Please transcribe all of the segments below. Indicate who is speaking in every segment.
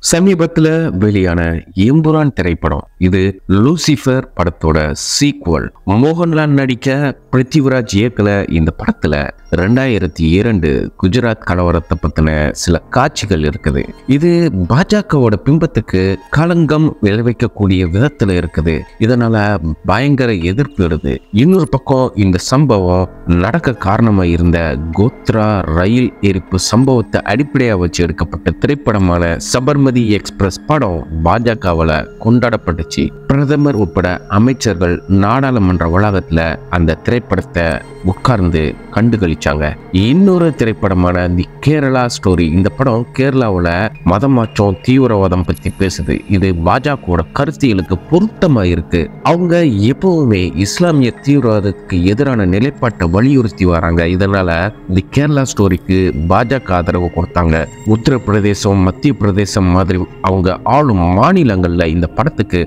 Speaker 1: சமீபத்துல வெளியான எம்புரான் திரைப்படம் இது லூசிஃபர் படத்தோட சீக்வல். மோகன்லால் நடிக்க பிருத்திவிராஜ் இயக்கல இந்த படத்துல 2002 குஜராத் கலவரத்தை பத்தின சில காட்சிகள் இருக்குது. இது பாஜகவோட பிம்பத்துக்கு களங்கம் விளைவிக்கக்கூடிய விதத்துல இருக்குது. இதனால பயங்கர எதிர்ப்பு வருது. இன்னொரு பக்கம் இந்த சம்பவம் நடக்க காரணமா இருந்த கோத்ரா ரயில் எரிப்பு சம்பவத்தை அடிப்படையா வச்சு எடுக்கப்பட்ட திரைப்படமான சபர்மதி எக்ஸ்பிரஸ் படம் பாஜகவால கொண்டாடப்பட்டுச்சு. பிரதமர் உட்பட அமைச்சர்கள் நாடாளுமன்ற வளாகத்துல அந்த திரைப்படத்தை உட்கார்ந்து கண்டுகளிச்சாங்க. இன்னொரு திரைப்படமான தி கேரளா ஸ்டோரி, இந்த படம் கேரளாவில் மதம் மாற்றம் தீவிரவாதம் பத்தி பேசுது. இது பாஜகவோட கருத்தியலுக்கு பொருத்தமா இருக்கு. அவங்க எப்பவுமே இஸ்லாமிய தீவிரவாதத்துக்கு எதிரான நிலைப்பாட்டை வலியுறுத்தி வராங்க. இதனால தி கேரளா ஸ்டோரிக்கு பாஜக ஆதரவு கொடுத்தாங்க. உத்தரப்பிரதேசம், மத்திய பிரதேசம் மாதிரி அவங்க ஆளும் மாநிலங்கள்ல இந்த படத்துக்கு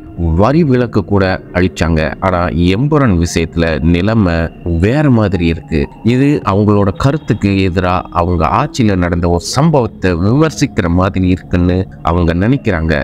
Speaker 1: வரி விலக்கு கூட அளிச்சாங்க. ஆனா எம்புரான் விஷயத்துல நிலைமை வேற மாதிரி இருக்கு. இது அவங்களோட கருத்துக்கு எதிராக அவங்க ஆட்சியில நடந்த ஒரு சம்பவத்தை விமர்சிக்கிற மாதிரி இருக்குன்னு அவங்க நினைக்கிறாங்க.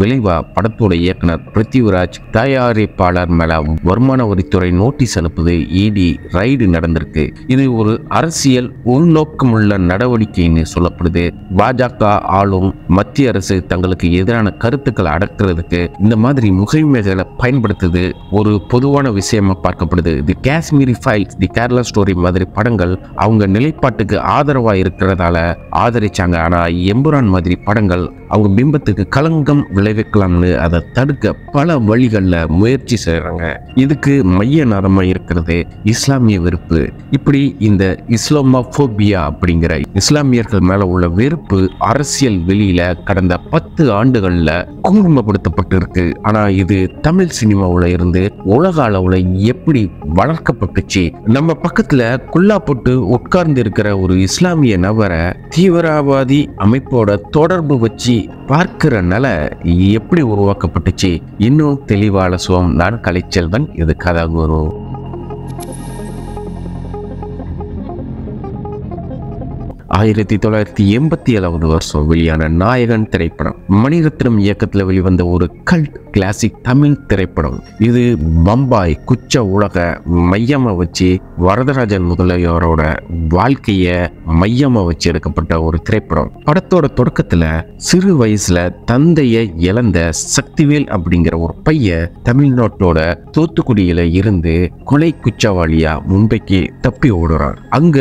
Speaker 1: விளைவா படத்தோட இயக்குனர் பிருத்திவிராஜ் தயாரிப்பாளர் மேல வருமான வரித்துறை நோட்டீஸ் அனுப்புது. இடி ரைடு நடந்திருக்கு. இது ஒரு அரசியல் உள்நோக்கமுள்ள நடவடிக்கைன்னு சொல்லப்படுது. பாஜக ஆளும் மத்திய அரசு தங்களுக்கு எதிரான கருத்துக்களை அடக்குறதுக்கு இந்த மாதிரி முகமைகளை பயன்படுத்துது ஒரு பொதுவான விஷயமா பார்க்கப்படுது. தி காஷ்மீரி ஃபைல்ஸ், தி கேரளா ஸ்டோரி மாதிரி படங்கள் அவங்க நிலைப்பாட்டுக்கு ஆதரவா இருக்கிறதால ஆதரிச்சாங்க. ஆனா எம்புரான் மாதிரி படங்கள் அவங்க பிம்பத்துக்கு களங்கம் விளைவிக்கலாம்னு அதை தடுக்க பல வழிகள்ல முயற்சி செய்யறாங்க. இதுக்கு மைய நரமா இருக்கிறது இஸ்லாமிய வெறுப்பு. இப்படி இந்த இஸ்லாமோபோபியா அப்படிங்கிற இஸ்லாமியர்கள் மேல உள்ள வெறுப்பு அரசியல் வெளியில கடந்த 10 ஆண்டுகள்ல கூர்மைப்படுத்தப்பட்டு இருக்கு. ஆனா இது தமிழ் சினிமாவுல இருந்து உலக அளவுல எப்படி வளர்க்கப்பட்டுச்சு? நம்ம பக்கத்துல குல்லா போட்டு உட்கார்ந்து இருக்கிற ஒரு இஸ்லாமிய நபரை தீவிரவாதி அமைப்போட தொடர்பு வச்சு பார்க்கிறனால எப்படி உருவாக்கப்பட்டுச்சு? இன்னும் தெளிவான சுகம். நான் கலைச்செல்வன், இது கதாகுரு. 1987 வருஷம் வெளியான நாயகன் திரைப்படம் மணிரத்னம் இயக்கத்தில் வெளிவந்த ஒரு கல்ட் கிளாசிக் தமிழ் திரைப்படம். இது பம்பாய் குச்ச உலக மையமா வச்சு வரதராஜன் முதலியாரோட வாழ்க்கைய மையமா வச்சு எடுக்கப்பட்ட ஒரு திரைப்படம். படத்தோட தொடக்கத்துல சிறு வயசுல தந்தைய இழந்த சக்திவேல் அப்படிங்கிற ஒரு பையன் தமிழ்நாட்டோட தூத்துக்குடியில இருந்து கொலை குற்றவாளியா மும்பைக்கு தப்பி ஓடுறான். அங்க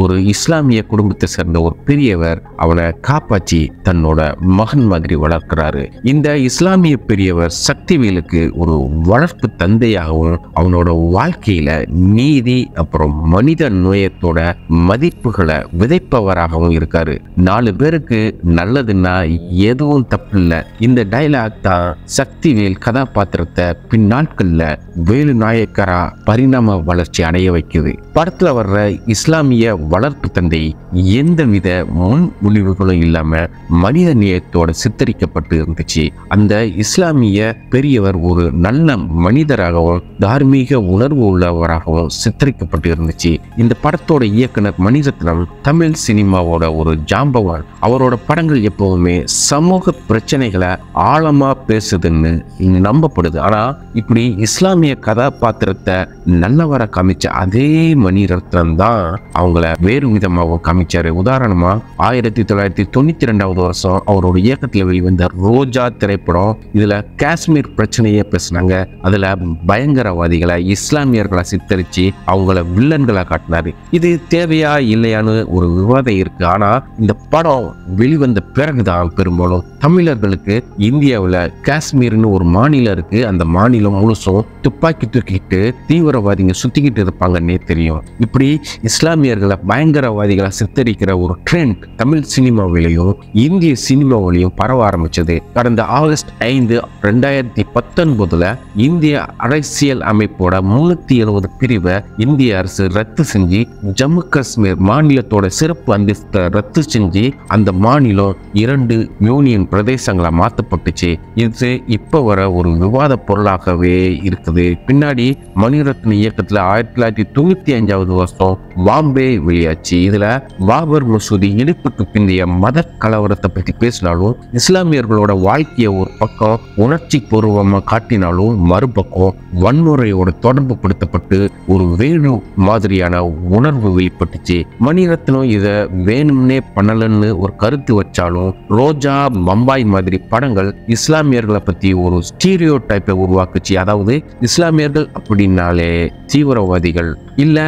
Speaker 1: ஒரு இஸ்லாமிய குடும்பத்தை சேர்ந்த ஒரு பெரியவர் அவனை காப்பாற்றி தன்னோட மகன் மாதிரி வளர்க்கிறாரு. இந்த இஸ்லாமிய பெரியவர் சக்திவேலுக்கு ஒரு வளர்ப்பு தந்தையாகவும் அவனோட வாழ்க்கையில நீதி அப்புறம் மனித நேயத்தோட மதிப்புகளை விதைப்பவராகவும் இருக்காரு. 4 பேருக்கு நல்லதுன்னா எதுவும் தப்பு இல்லை. இந்த டைலாக் தான் சக்திவேல் கதாபாத்திரத்தை பின்னாட்கள்ல வேலு நாயக்கரா பரிணாம வளர்ச்சி அடைய வைக்குது. படத்துல வர்ற இஸ்லாமிய வளர்ப்பு தந்தை எந்தவித முன் முடிவுகளும் இல்லாம மனித நேயத்தோட சித்தரிக்கப்பட்டு இருந்துச்சு. அந்த இஸ்லாமிய பெரியவர் ஒரு நல்ல மனிதராகவும் தார்மீக உணர்வு உள்ளவராகவும் சித்தரிக்கப்பட்டு இருந்துச்சு. இந்த படத்தோட இயக்குனர் மணிரத்னம் தமிழ் சினிமாவோட ஒரு ஜாம்பவான். அவரோட படங்கள் எப்பவுமே சமூக பிரச்சனைகளை ஆழமா பேசுதுன்னு நம்பப்படுது. ஆனா இப்படி இஸ்லாமிய கதாபாத்திரத்தை நல்லவரை காமிச்ச அதே மணிரத்னம் தான் அவங்கள வேறு விதமாகவும் காமிச்சாரு. உதாரணமா 1992 வருஷம் அவரோட இயக்கத்தில் வெளிவந்த ரோஜா திரைப்படம். இதுல காஷ்மீர் பிரச்சனையை பேசினாங்க. அதுல பயங்கரவாதிகளை இஸ்லாமியர்களை சித்தரிச்சு அவங்கள வில்லன்களை காட்டினாரு. இது தேவையா இல்லையான்னு ஒரு விவாதம் இருக்கு. ஆனா இந்த படம் வெளிவந்த பிறகுதான் பெரும்பாலும் தமிழர்களுக்கு இந்தியாவில் காஷ்மீர்னு ஒரு மாநிலம் இருக்கு, அந்த மாநிலம் முழுசும் துப்பாக்கி தூக்கிட்டு தீவிரவாதிங்க சுத்திக்கிட்டு இருப்பாங்கன்னே தெரியும். இப்படி இஸ்லாமியர்களை பயங்கரவாதிகளை சித்தரிக்கிற ஒரு ட்ரெண்ட் தமிழ் சினிமாவிலையும் இந்திய சினிமாவிலையும் பரவ ஆரம்பிச்சது. கடந்த ஆகஸ்ட் 5, 2019 இந்திய அரசியல் அமைப்போட 370 பிரிவை இந்திய அரசு ரத்து செஞ்சு ஜம்மு காஷ்மீர் மாநிலத்தோட சிறப்பு அந்தஸ்தை ரத்து செஞ்சு அந்த மாநிலம் 2 யூனியன் பிரதேசங்களா மாற்றப்பட்டுச்சு. இது இப்ப வர ஒரு விவாத பொருளாகவே இருக்குது. பின்னாடி மணிரத்ன இயக்கத்துல 1995 வருஷம் பாம்பே வெளியாச்சு. இதுல வா பாபர் மசூதி இடிப்புக்கு பிந்தைய மத கலவரத்தை பத்தி பேசினாலும், இஸ்லாமியர்களோட வாழ்க்கையை ஒரு பக்கம் உணர்ச்சி பூர்வமா காட்டினாலும், மறுபக்கம் வன்முறையோட தொடர்பு படுத்தப்பட்டு ஒரு வேணு மாதிரியான உணர்வு வெளிப்பட்டுச்சு. மணிரத்னம் இத வேணும்னே பண்ணலன்னு ஒரு கருத்து வச்சாலும், ரோஜா, பம்பாய் மாதிரி படங்கள் இஸ்லாமியர்களை பத்தி ஒரு ஸ்டீரியோ டைப்பை உருவாக்குச்சு. அதாவது இஸ்லாமியர்கள் அப்படின்னாலே தீவிரவாதிகள் இல்ல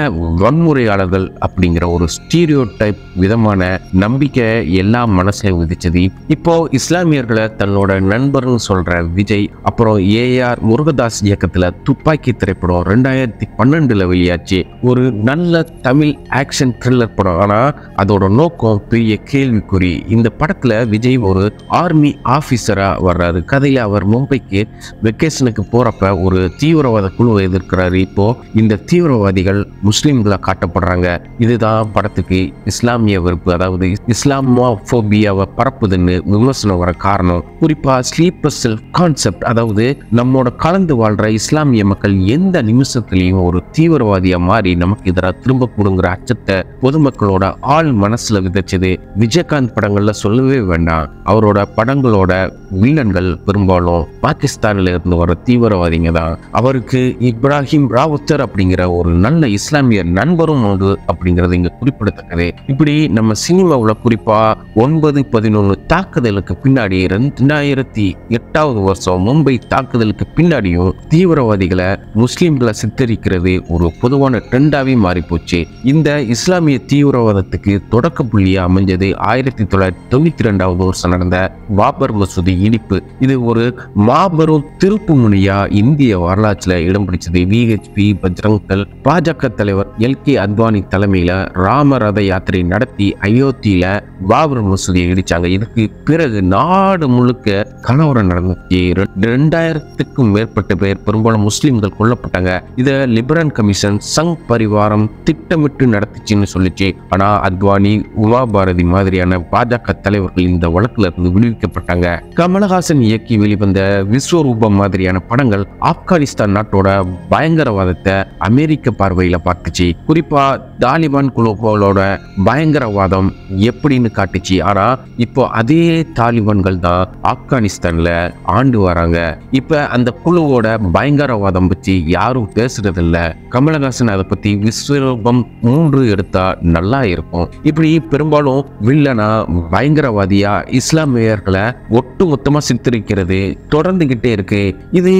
Speaker 1: வன்முறையாளர்கள் அப்படிங்கிற ஒரு ஸ்டீரியோ டைப் விதமான நம்பிக்கை எல்லா மனசுலையும் விதிச்சது. இப்போ இஸ்லாமியர்களை தன்னோட நண்பர்னு சொல்ற விஜய், அப்புறம் ஏஆர் முருகதாஸ் இயக்கத்துல துப்பாக்கி திரைப்படம் 2012 வெளியாச்சு. ஒரு நல்ல தமிழ் ஆக்ஷன் த்ரில்லர் படம். ஆனா அதோட நோக்கம் பெரிய கேள்விக்குறி. இந்த படத்துல விஜய் ஒரு ஆர்மி ஆபீசரா வர்றாரு. கதையில அவர் மும்பைக்கு வெக்கேஷனுக்கு போறப்ப ஒரு தீவிரவாத குழுவை எதிர்க்கிறாரு. இப்போ இந்த தீவிரவாதிகள் முஸ்லிம்களா காட்டப்படுறாங்க. இதுதான் படத்துக்கு இஸ்லாமிய வெறுப்பு, அதாவது இஸ்லாமோபோபியாவை பரப்புதுன்னு விமர்சனம் வர காரணம். குறிப்பா ஸ்லீப்பர் செல் கான்செப்ட், அதாவது நம்மோட கலந்து வாழ்ற இஸ்லாமிய மக்கள் எந்த நிமிஷத்திலையும் ஒரு தீவிரவாதியா மாறி நமக்கு எதிராக திரும்ப கூடுங்கிற அச்சத்தை பொதுமக்களோட ஆள் மனசுல விதைச்சது. விஜயகாந்த் படங்கள்ல சொல்லவே வேண்டாம். அவரோட படங்களோட வில்லன்கள் பெரும்பாலும் பாகிஸ்தான்ல இருந்து வர தீவிரவாதிங்க தான். அவருக்கு இப்ராஹிம் ராவுத்தர் அப்படிங்கிற ஒரு நல்ல இஸ்லாமிய நண்பரும் உண்டு அப்படிங்கிறது இங்க குறிப்பிடத்தக்கது. இப்படி நம்ம சினிமாவுல குறிப்பா 9/11 தாக்குதலுக்கு பின்னாடி 2008 வருஷம் மும்பை தாக்குதலுக்கு பின்னாடியும் தீவிரவாதிகளை முஸ்லிம்களை சித்தரிக்கிறது ஒரு பொதுவான ட்ரெண்டாவே மாறி போச்சு. இந்த இஸ்லாமிய தீவிரவாதத்துக்கு தொடக்க புள்ளியா அமைஞ்சது 1992 வருஷம் நடந்த பாபர் மசூதி இடிப்பு. இது ஒரு மாபெரும் திருப்பு முனையா இந்திய வரலாற்றுல இடம் பிடிச்சது. விஹெச்பி, பஜ்ரங் தள், பாஜக தலைவர் LK அத்வானி தலைமையில ராம ரத யாத்திரை நடத்தி அயோத்தியில பாபர் மசூதியை இடிச்சாங்க. இதுக்கு பிறகு நாடு முழுக்க கலவரம் நடந்துச்சு. 2000க்கும் மேற்பட்ட பேர், பெரும்பாலும் முஸ்லிம்கள் கொல்லப்பட்டாங்க. இத லிபரல் கமிஷன், சங் பரிவாரம் திட்டமிட்டு நடத்துச்சுன்னு சொல்லிச்சு. ஆனா அத்வானி, உமா பாரதி மாதிரியான பாஜக தலைவர்கள் இந்த வழக்குல இருந்து விடுவிக்கப்பட்டாங்க. கமலஹாசன் இயக்கி வெளிவந்த விஸ்வரூபம் மாதிரியான படங்கள் ஆப்கானிஸ்தான் நாட்டோட பயங்கரவாதத்தை அமெரிக்க பார்வையில பார்த்துச்சு. குறிப்பா தாலிபான் குழுக்களோட பயங்கரவாதம் எப்படின்னு காட்டுச்சு. ஆனா இப்போ அதே தாலிபான்கள் தான் ஆப்கானிஸ்தான்ல ஆண்டு வராங்க. இப்ப அந்த குழுவோட பயங்கரவாதம் பற்றி யாரும் பேசுறது இல்ல. கமலஹாசன் அதை பத்தி விஸ்வரூபம் 3 எடுத்தா நல்லா இருக்கும். இப்படி பெரும்பாலும் வில்லனா, பயங்கரவாதியா இஸ்லாமியர்களை ஒட்டுமொத்தமா சித்தரிக்கிறது தொடர்ந்துகிட்டே இருக்கு. இது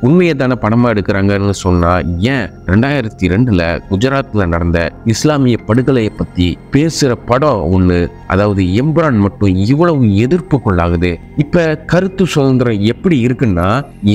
Speaker 1: உண்மையை தானே படமா எடுக்கிறாங்கன்னு சொன்னா ஏன் 2002 குஜராத்ல நடந்த இஸ்லாமிய படுகொலையை பத்தி பேசுற படம் ஒண்ணு, அதாவது எம்ரான் மட்டும் இவ்வளவு எதிர்ப்பு கொள்ளாகுது. இப்ப கருத்து சுதந்திரம் எப்படி இருக்குன்னா,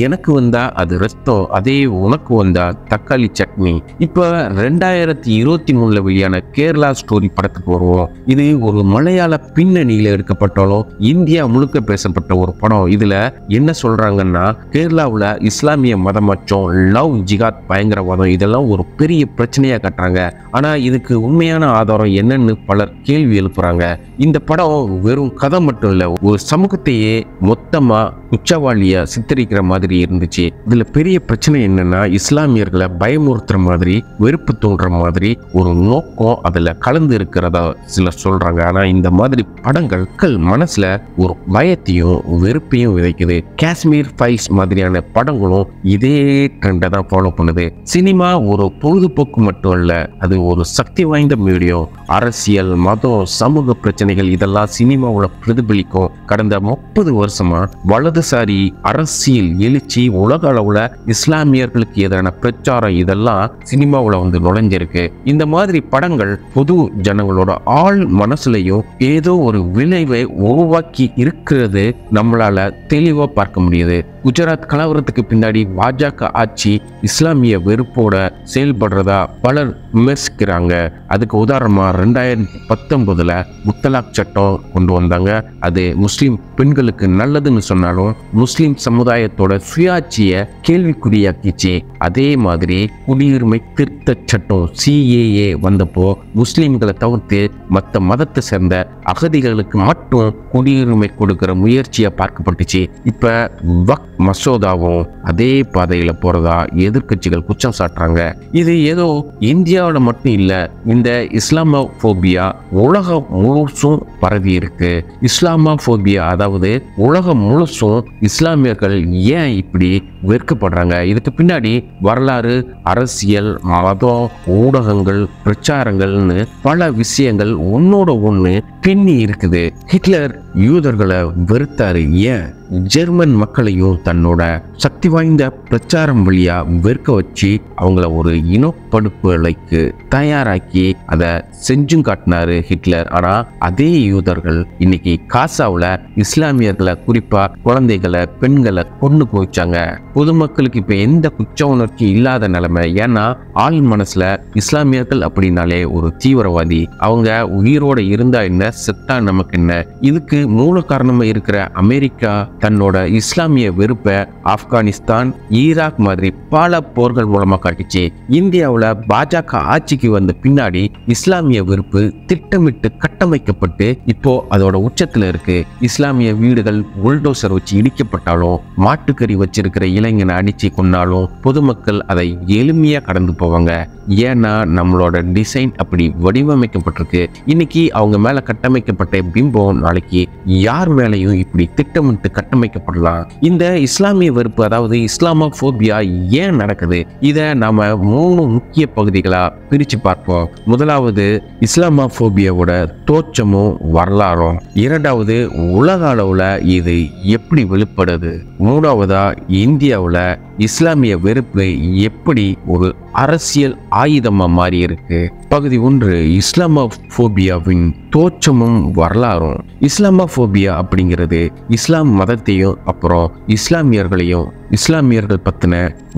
Speaker 1: எனக்கு வந்தா அது ரத்தம், அதே உனக்கு வந்தா தக்காளி சட்னி. இப்ப 2023 வெளியான கேரளா ஸ்டோரி படத்துக்கு வருவோம். இது ஒரு மலையாள பின்னணியில எடுக்கப்பட்டாலும் இந்தியா முழுக்க பேசப்பட்ட ஒரு படம். இதுல என்ன சொல்றாங்கன்னா, கேரளாவுல இஸ்லாமிய மதமற்றம், லவ் ஜிகாத், பயங்கரவாதம் இதெல்லாம் ஒரு பெரிய பிரச்சனையா காட்டுறாங்க. ஆனா இதுக்கு உண்மையான ஆதாரம் என்னன்னு பலர் கேள்வி எழுப்புறாங்க. இந்த படம் வெறும் கதை மட்டும் இல்ல, ஒரு சமூகத்தையே மொத்தமா குற்றவாளியா சித்தரிக்கிற மாதிரி இருந்துச்சு. இதுல பெரிய பிரச்சனை என்னன்னா, இஸ்லாமியர்களை பயமுறுத்துற மாதிரி, வெறுப்பு தோன்ற மாதிரி ஒரு நோக்கம் அதுல கலந்து இருக்கிறதா சிலர் சொல்றாங்க. ஆனா இந்த மாதிரி படங்கள் மக்கள் மனசுல ஒரு பயத்தையும் வெறுப்பையும் விதைக்குது. காஷ்மீர் ஃபைல்ஸ் மாதிரியான படங்களும் இதே ட்ரெண்டை தான் ஃபாலோ பண்ணுது. சினிமா ஒரு பொழுதுபோக்கு மட்டும் இல்ல, அது ஒரு சக்தி வாய்ந்த மீடியம். அரசியல், மதம், சமூக பிரச்சனைகள் இதெல்லாம் சினிமாவோட பிரதிபலிக்கும். கடந்த 30 வருஷமா வலதுசாரி அரசியல் எழுச்சி, உலக அளவுல இஸ்லாமியர்களுக்கு எதிரான பிரச்சாரம் இதெல்லாம் சினிமாவுல வந்து நுழைஞ்சிருக்கு. இந்த மாதிரி படங்கள் பொது ஜனங்களோட ஆள் மனசுலையும் ஏதோ ஒரு விளைவை உருவாக்கி இருக்கிறது நம்மளால தெளிவா பார்க்க முடியுது. குஜராத் கலவரத்துக்கு பின்னாடி பாஜக ஆட்சி இஸ்லாமிய வெறுப்போட செயல்படுறதா பலர் விமர்சிக்கிறாங்க. அதுக்கு உதாரணமா 2019 முத்தலாக் சட்டம் கொண்டு வந்தாங்க. அது முஸ்லிம் பெண்களுக்கு நல்லதுன்னு சொன்னாலும் முஸ்லிம் சமுதாயத்தோட சுயாட்சியை கேள்விக்குறியாக்கிச்சு. அதே மாதிரி குடியுரிமை திருத்த சட்டம் CAA வந்தப்போ முஸ்லிம்களை தவிர்த்து மற்ற மதத்தை சேர்ந்த அகதிகளுக்கு மட்டும் குடியுரிமை கொடுக்கிற முயற்சியா பார்க்கப்பட்டுச்சு. இப்ப வக்ஃப் மசோதாவும் அதே பாதையில போறதா எதிர்க்கட்சிகள் குற்றம் சாட்டுறாங்க. இது ஏதோ இந்தியாவோட மட்டும் இல்ல, இந்த இஸ்லாமோபோபியா உலகம் முழுசும் பரவி இருக்கு. இஸ்லாமோபோபியா அதாவது உலகம் முழுசும் இஸ்லாமியர்கள் ஏன் இப்படி வெறுக்கப்படுறாங்க, இதுக்கு பின்னாடி வரலாறு, அரசியல், மதம், ஊடகங்கள், பிரச்சாரங்கள்னு பல விஷயங்கள் ஒன்னோட ஒண்ணு பின்னி இருக்குது. ஹிட்லர் யூதர்களை வெறுத்தாரு. ஏன்? ஜெர்மன் மக்களையும் தன்னோட சக்தி வாய்ந்த பிரச்சாரம் வழியா வெறுக்க வச்சு அவங்கள ஒரு இனப்படுகொலைக்கு தயாராக்கி அதை செஞ்சும் காட்டினாரு ஹிட்லர். ஆனா அதே யூதர்கள் இன்னைக்கு காசாவுல இஸ்லாமியர்களை, குறிப்பா குழந்தைகளை, பெண்களை கொண்டு போச்சாங்க. பொதுமக்களுக்கு இப்ப எந்த குற்ற உணர்ச்சி இல்லாத நிலைமை. ஏன்னா ஆள் மனசுல இஸ்லாமியர்கள் அப்படின்னாலே ஒரு தீவிரவாதி, அவங்க உயிரோட இருந்தா என்ன, செத்தா நமக்கு என்ன. இதுக்கு மூல காரணமா இருக்கிற அமெரிக்கா தன்னோட இஸ்லாமிய வெறுப்பை ஆப்கானிஸ்தான், ஈராக் மாதிரி பல போர்கள் மூலமா காட்டுச்சு. இந்தியாவுல பாஜக ஆட்சிக்கு வந்த பின்னாடி இஸ்லாமிய வெறுப்பு திட்டமிட்டு கட்டமைக்கப்பட்டு இப்போ அதோட உச்சத்துல இருக்கு. இஸ்லாமிய வீடுகள் புல்டோசர் வச்சு இடிக்கப்பட்டாலும், மாட்டுக்கறி வச்சிருக்கிற இளைஞனை அடிச்சு கொண்டாலும் பொதுமக்கள் அதை எளிமையா கடந்து போவாங்க. ஏன்னா நம்மளோட டிசைன் அப்படி வடிவமைக்கப்பட்டிருக்கு. இன்னைக்கு அவங்க மேல கட்டமைக்கப்பட்ட பிம்பம் நாளைக்கு யார் மேலையும் இப்படி திட்டமிட்டு கட்டமைக்கப்படலாம். இந்த இஸ்லாமிய வெறுப்பு அதாவது இஸ்லாமோபோபியா ஏன் நடக்குது, இதை நாம 3 முக்கிய பகுதிகளா பிரிச்சு பார்ப்போம். முதலாவது இஸ்லாமோபோபியாவோட தோற்றமும் வரலாறும், இரண்டாவது உலக அளவுல இது எப்படி வெளிப்படுது, மூணாவதா இந்தியாவுல இஸ்லாமிய வெறுப்பு எப்படி ஒரு அரசியல் ஆயுதமா மாறி இருக்கு. பகுதி 1, இஸ்லாமோபோபியாவின் தோற்றமும் வரலாறும். இஸ்லாமோபோபியா அப்படிங்கிறது இஸ்லாம் மதத்தையும் அப்புறம் இஸ்லாமியர்களையும், இஸ்லாமியர்கள் பத்தின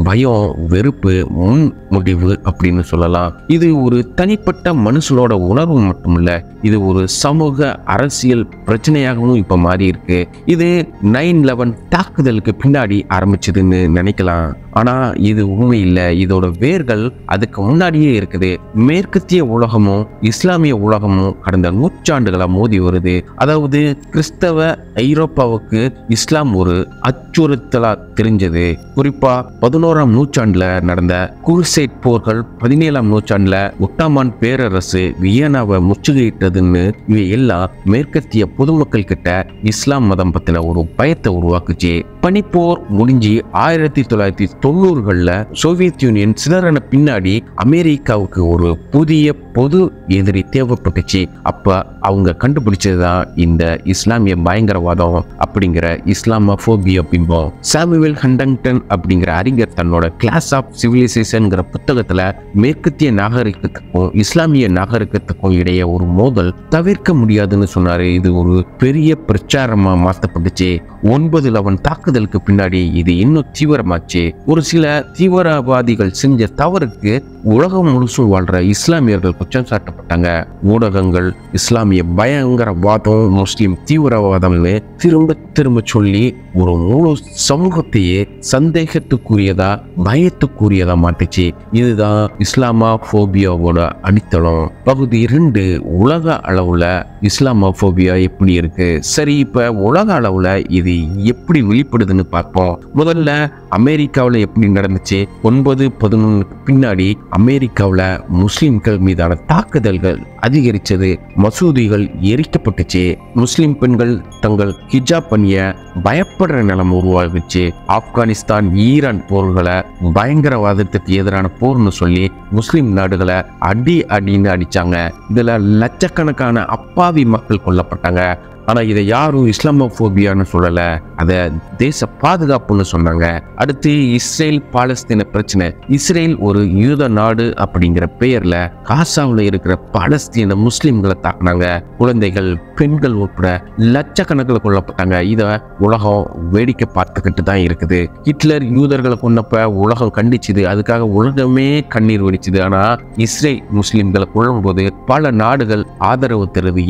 Speaker 1: பயம், வெறுப்பு, முன் முடிவு அப்படின்னு சொல்லலாம். இது ஒரு தனிப்பட்ட மனுஷனோட உணர்வு மட்டுமில்ல, இது ஒரு சமூக அரசியல் பிரச்சனையாகவும் இப்ப மாறி இருக்கு. இது 9/11 தாக்குதலுக்கு பின்னாடி ஆரம்பிச்சதுன்னு நினைக்கலாம். ஆனா இது உண்மை இல்லை. இதோட வேர்கள் அதுக்கு முன்னாடியே இருக்குது. மேற்கத்திய உலகமும் இஸ்லாமிய உலகமும் கடந்த நூற்றாண்டுகளா மோதி வருது. அதாவது கிறிஸ்தவ ஐரோப்பாவுக்கு இஸ்லாம் ஒரு அச்சுறுத்தலா தெரிஞ்சது. குறிப்பா 11ஆம் நூற்றாண்டுல நடந்த குருசேட் போர்கள், 17ஆம் நூற்றாண்டுல ஒட்டமான் பேரரசு வியனாவை முற்றுகையிட்டதுன்னு இவை எல்லாம் மேற்கத்திய பொதுமக்கள் கிட்ட இஸ்லாம் மதம் பத்தின ஒரு பயத்தை உருவாக்குச்சு. பனிப்போர் முடிஞ்சு 1990களில் சோவியத் யூனியன் சிதறன பின்னாடி அமெரிக்காவுக்கு ஒரு புதிய பொது எதிரி தேவைப்பட்டுச்சு. அப்ப அவங்க கண்டுபிடிச்சதுதான் இந்த இஸ்லாமிய பயங்கரவாதம் அப்படிங்கிற இஸ்லாமோபோபியா பிம்பம். சாமுவேல் ஹண்டங்டன் அப்படிங்கிற அறிஞர் தன்னோட கிளாஸ் ஆஃப் சிவிலைசேஷன்ங்கிற புத்தகத்துல மேற்கத்திய நாகரிகத்துக்கும் இஸ்லாமிய நாகரிகத்துக்கும் இடையே ஒரு மோதல் தவிர்க்க முடியாதுன்னு சொன்னாரு. இது ஒரு பெரிய பிரச்சாரமா மாற்றப்பட்டுச்சு. 9/11 தாக்குதலுக்கு பின்னாடி இது இன்னும் தீவிரமாச்சு. ஒரு சில தீவிரவாதிகள் செஞ்ச தவறுக்கு உலகம் முழுசும் வாழ்ற இஸ்லாமியர்கள் குற்றம் சாட்டப்பட்டாங்க. ஊடகங்கள் இஸ்லாமிய பயங்கரவாதம், முஸ்லிம் தீவிரவாதம்னு திரும்ப திரும்ப சொல்லி ஒரு முழு சமூகத்தையே சந்தேகத்துக்குரியதா, பயத்துக்குரியதா மாட்டுச்சு. இதுதான் இஸ்லாமோபோபியாவோட அடித்தளம். பகுதி 2, உலக அளவுல இஸ்லாமோபோபியா எப்படி இருக்கு. சரி, இப்ப உலக அளவுல இது எப்படி வெளிப்படுதுன்னு பார்ப்போம். முதல்ல அமெரிக்காவில் எப்படி நடந்துச்சு. 9/11 பின்னாடி அமெரிக்காவில் முஸ்லிம்கள் மீதான தாக்குதல்கள் அதிகரிச்சது. மசூதிகள் எரிக்கப்பட்டுச்சு. முஸ்லிம் பெண்கள் தங்கள் ஹிஜாப் பண்ணிய பயப்படுற நிலைமை உருவாகுச்சு. ஆப்கானிஸ்தான், ஈரான் போர்களை பயங்கரவாதத்துக்கு எதிரான போர்னு சொல்லி முஸ்லிம் நாடுகளை அடின்னு அடிச்சாங்க. இதுல லட்சக்கணக்கான அப்பாவி மக்கள் கொல்லப்பட்டாங்க. ஆனா இதை யாரும் இஸ்லாமோபோபியான்னு சொல்லல, அத தேச பாதுகாப்புன்னு சொன்னாங்க. அடுத்து இஸ்ரேல் பாலஸ்தீன பிரச்சனை. இஸ்ரேல் ஒரு யூத நாடு அப்படிங்கிற பெயர்ல காசாவில் இருக்கிற பாலஸ்தீன முஸ்லிம்களை தாக்குனாங்க. குழந்தைகள், பெண்கள் உட்பட லட்சக்கணக்கில் கொல்லப்பட்டாங்க. இத உலகம் வேடிக்கை பார்த்துக்கிட்டு தான் இருக்குது. ஹிட்லர் யூதர்களை கொன்னப்ப உலகம் கண்டிச்சுது. அதுக்காக உலகமே கண்ணீர் வடிச்சுது. ஆனா இஸ்ரேல் முஸ்லிம்களை கொல்லும்போது பல நாடுகள் ஆதரவு தருது.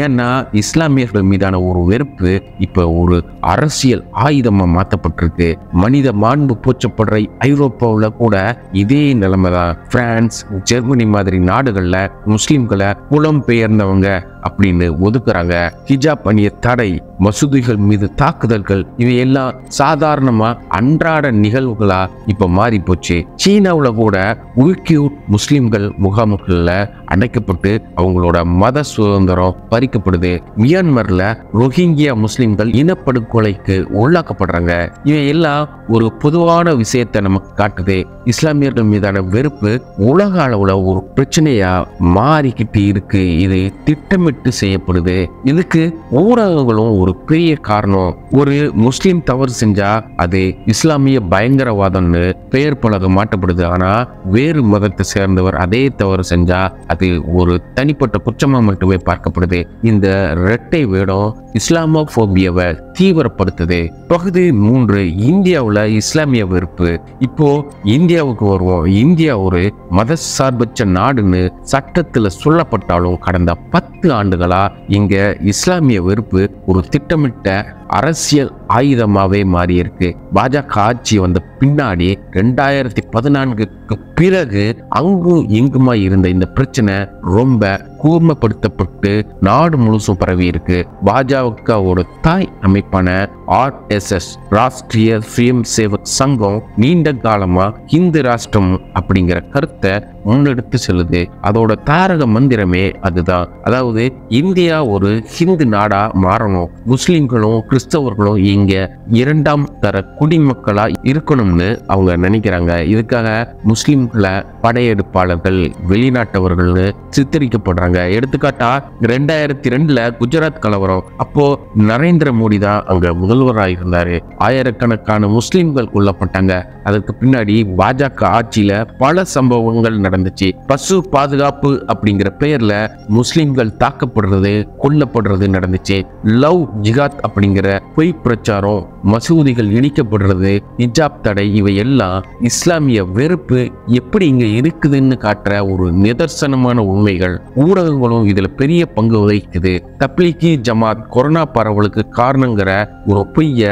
Speaker 1: ஏன்னா இஸ்லாமிய மீதான ஒரு வெறுப்பு இப்ப ஒரு அரசியல் ஆயுதமா மாற்றப்பட்டிருக்கு. மனித மாண்பு போற்றப்படுற ஐரோப்பாவில் கூட இதே நிலைமை தான். பிரான்ஸ், ஜெர்மனி மாதிரி நாடுகள்ல முஸ்லிம்களை புலம் பெயர்ந்தவங்க அப்படின்னு ஒதுக்குறாங்க. ஹிஜாப் அணிய தடை, மசூதிகள் மீது தாக்குதல்கள், இவையெல்லாம் சாதாரணமா அன்றாட நிகழ்வுகளா இப்ப மாறி போச்சு. சீனாவுல கூட உய்குர் முஸ்லிம்கள் முகாம்கள்ல அடைக்கப்பட்டு அவங்களோட மத சுதந்திரம் பறிக்கப்படுது. மியான்மர்ல ரோஹிங்கியா முஸ்லிம்கள் இனப்படுகொலைக்கு உள்ளாக்கப்படுறாங்க. இவையெல்லாம் ஒரு பொதுவான விஷயத்தை நமக்கு காட்டுது. இஸ்லாமியர்கள் மீதான வெறுப்பு உலக அளவுல ஒரு பிரச்சனையா மாறிக்கிட்டு இருக்கு. இது திட்டமிட்டு செய்யப்படுது. இதுக்கு ஊடகங்களும் ஒரு பெரிய காரணம். ஒரு முஸ்லிம் தவறு செஞ்சா அது இஸ்லாமிய பயங்கரவாதம்னு பெயர் பலகை மாட்டப்படுது. ஆனா வேறு மதத்தை சேர்ந்தவர் அதே தவறு செஞ்சா அது ஒரு தனிப்பட்ட குற்றமா மட்டுமே பார்க்கப்படுது. இந்த இரட்டை வேடம் இஸ்லாமோபோபியாவை தீவிரப்படுத்துது. பகுதி 3, இந்தியாவுல இஸ்லாமிய வெறுப்பு. இப்போ இந்தியாவுக்கு வருவோம். இந்தியா ஒரு மத சார்பற்ற நாடுன்னு சட்டத்துல சொல்லப்பட்டாலும் கடந்த 10 ஆண்டுகளா இங்க இஸ்லாமிய வெறுப்பு ஒரு திட்டமிட்ட அரசியல் ஆயுதமாவே மாறி இருக்கு. பாஜக ஆட்சி வந்த பின்னாடி 2014க்கு பிறகு அங்கும் இங்குமா இருந்த இந்த பிரச்சனை ரொம்ப கூர்மைப்படுத்தப்பட்டு நாடு முழுசும் பரவி இருக்கு. பாஜகவோட தாய் அமைப்பான RSS ராஷ்டிரிய சுயம் சேவக் சங்கம் நீண்ட காலமா ஹிந்து ராஷ்டிரம் அப்படிங்கிற கருத்தை முன்னெடுத்து செல்லுது. அதோட தாரக மந்திரமே அதுதான். அதாவது இந்தியா ஒரு ஹிந்து நாடா மாறணும், முஸ்லிம்களும் கிறிஸ்தவர்களும் இங்க 2ஆம் தர குடிமக்களா இருக்கணும்னு அவங்க நினைக்கிறாங்க. இதுக்காக முஸ்லிம்களை படையெடுப்பாளர்கள், வெளிநாட்டவர்கள்னு சித்தரிக்கப்படுறாங்க. எடுத்துக்காட்டா 2002ல குஜராத் கலவரம். அப்போ நரேந்திர மோடி தான் அங்க முதல்வராக இருந்தாரு. ஆயிரக்கணக்கான முஸ்லிம்கள் கொல்லப்பட்டாங்க. அதற்கு பின்னாடி பாஜக ஆட்சியில பல சம்பவங்கள் நடந்துச்சு. பசு பாதுகாப்பு அப்படிங்கிற பெயர்ல முஸ்லிம்கள் தாக்கப்படுறது, கொல்லப்படுறது நடந்துச்சு. லவ் ஜிகாத் அப்படிங்கிற பொய் பிரச்சாரம், மசூதிகள் இடிக்கப்படுறது, ஹிஜாப் தடை, இவையெல்லாம் இஸ்லாமிய வெறுப்பு எப்படி இங்க இருக்குதுன்னு காட்டுற ஒரு நிதர்சனமான உண்மைகள். ஊடகங்களும் இதுல பெரிய பங்கு வகிக்குது. தப்லீகி ஜமாத் கொரோனா பரவலுக்கு காரணங்கிற ஒரு பொய்ய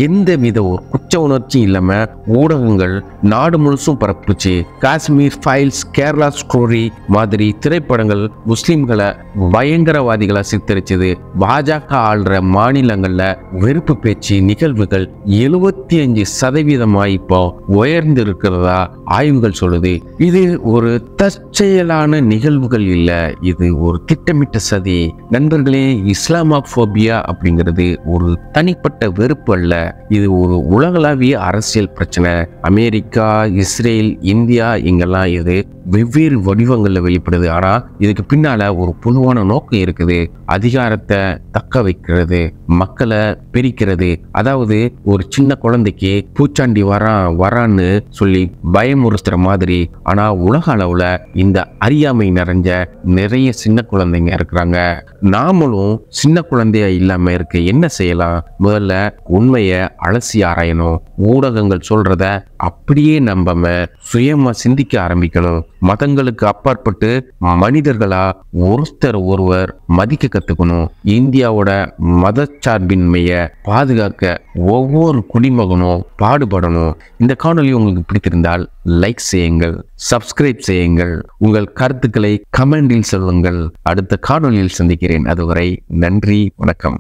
Speaker 1: எந்தவித ஒரு குற்ற உணர்ச்சி இல்லாம ஊடகங்கள் நாடு முழுசும் பரப்புச்சு. காஷ்மீர் ஃபைல்ஸ், கேரளா ஸ்டோரி மாதிரி திரைப்படங்கள் முஸ்லிம்களை பயங்கரவாதிகளா சித்தரிச்சது. பாஜக ஆள்ற மாநிலங்கள்ல வெறுப்பு பேச்சு நிகழ்வுகள் 75% இப்போ உயர்ந்து இருக்கிறதா ஆய்வுகள் சொல்லுது. இது ஒரு தற்செயலான நிகழ்வுகள் இல்ல, இது ஒரு திட்டமிட்ட சதி. நண்பர்களே, இஸ்லாமோபோபியா அப்படிங்கிறது ஒரு தனிப்பட்ட வெறுப்பு அல்ல, இது ஒரு உலகளாவிய அரசியல் பிரச்சனை. அமெரிக்கா, இஸ்ரேல், இந்தியா இங்கெல்லாம் இது வெவ்வேறு வடிவங்கள்ல வெளிப்படுது. ஆனா இதுக்கு பின்னால ஒரு பொதுவான நோக்கம் இருக்குது. அதிகாரத்தை தக்க வைக்கிறது, மக்களை பிரிக்கிறது. அதாவது ஒரு சின்ன குழந்தைக்கு பூச்சாண்டி வரான்னு சொல்லி பயமுறுத்துற மாதிரி. ஆனா உலக அளவுல இந்த அறியாமை நிறைஞ்ச நிறைய சின்ன குழந்தைங்க இருக்கிறாங்க. நாமளும் சின்ன குழந்தையா இல்லாம இருக்க என்ன செய்யலாம்? முதல்ல உண்மையை அலசி ஆராயணும். ஊடகங்கள் சொல்றத அப்படியே நம்பாம சுயமா சிந்திக்க ஆரம்பிக்கணும். மதங்களுக்கு அப்பாற்பட்டு மனிதர்களா ஒருவர் மதிக்க கத்துக்கணும். இந்தியாவோட மதச்சார்பின்மைய பாதுகாக்க ஒவ்வொரு குடிமகனும் பாடுபடணும். இந்த காணொலி உங்களுக்கு பிடித்திருந்தால் லைக் செய்யுங்கள், சப்ஸ்கிரைப் செய்யுங்கள், உங்கள் கருத்துக்களை கமெண்டில் சொல்லுங்கள். அடுத்த காணொலியில் சந்திக்கிறேன். அதுவரை நன்றி, வணக்கம்.